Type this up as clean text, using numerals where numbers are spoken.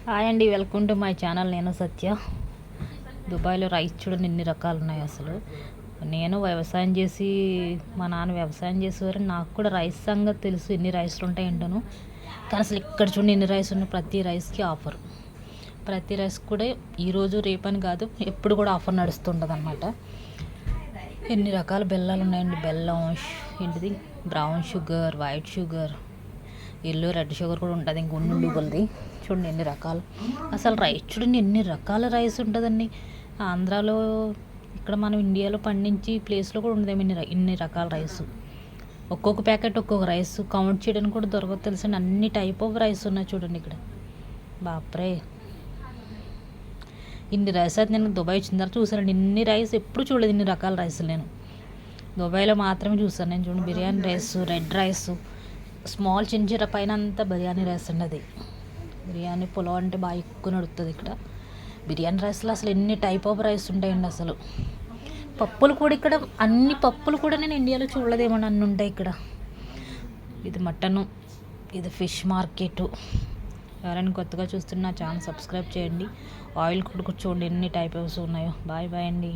Hi అండి, welcome to my channel. నేను సత్య. దుబాయ్లో రైస్ చూడండి ఎన్ని రకాలు ఉన్నాయి అసలు. నేను వ్యవసాయం చేసి మా నాన్న వ్యవసాయం చేసేవారు, నాకు కూడా రైస్ సంగతి తెలుసు, ఎన్ని రైస్లు ఉంటాయంటాను. కానీ అసలు ఇక్కడ చూడండి ఎన్ని రైస్ ఉన్నాయి. ప్రతి రైస్కి ఆఫర్, ప్రతి రైస్ కూడా ఈరోజు రేపని కాదు, ఎప్పుడు కూడా ఆఫర్ నడుస్తుంటుంది అన్నమాట. ఎన్ని రకాల బెల్లాలు ఉన్నాయండి. బెల్లం ఏంటిది, brown sugar, white sugar, yellow, red sugar కూడా ఉంటుంది. ఇంక ఉండి కొలది చూడండి ఎన్ని రకాలు. అసలు రైస్ చూడండి ఎన్ని రకాల రైస్ ఉంటుందండి. ఆంధ్రాలో, ఇక్కడ మనం ఇండియాలో పండించి ప్లేస్లో కూడా ఉండదు ఇన్ని రకాల రైస్. ఒక్కొక్క ప్యాకెట్ ఒక్కొక్క రైస్, కౌంట్ చేయడానికి కూడా దొరకదు తెలుసండి. అన్ని టైప్ ఆఫ్ రైస్ ఉన్నాయి చూడండి ఇక్కడ. బాప్రే, ఇన్ని రైస్ అయితే నేను దుబాయ్ వచ్చిన తర్వాత చూసానండి. ఇన్ని రైస్ ఎప్పుడు చూడలేదు, ఇన్ని రకాల రైసులు నేను దుబాయ్లో మాత్రమే చూసాను. నేను చూడండి biryani rice, red rice, small చిన్న పైన అంతా బిర్యానీ రైస్ అండి. అది బిర్యానీ పులావ్ అంటే బాగా ఎక్కువ నడుస్తుంది ఇక్కడ. బిర్యానీ రైస్లో అసలు ఎన్ని టైప్ ఆఫ్ రైస్ ఉంటాయండి అసలు. పప్పులు కూడా ఇక్కడ, అన్ని పప్పులు కూడా నేను ఇండియాలో చూడలేదేమో, అన్నీ ఉంటాయి ఇక్కడ. ఇది మటను, ఇది ఫిష్ మార్కెట్. ఎవరైనా కొత్తగా చూస్తున్నా ఛానల్ సబ్స్క్రైబ్ చేయండి. ఆయిల్ కూడా చూడండి ఎన్ని టైప్ ఆఫ్స్ ఉన్నాయో. బాయ్ బాయ్ అండి.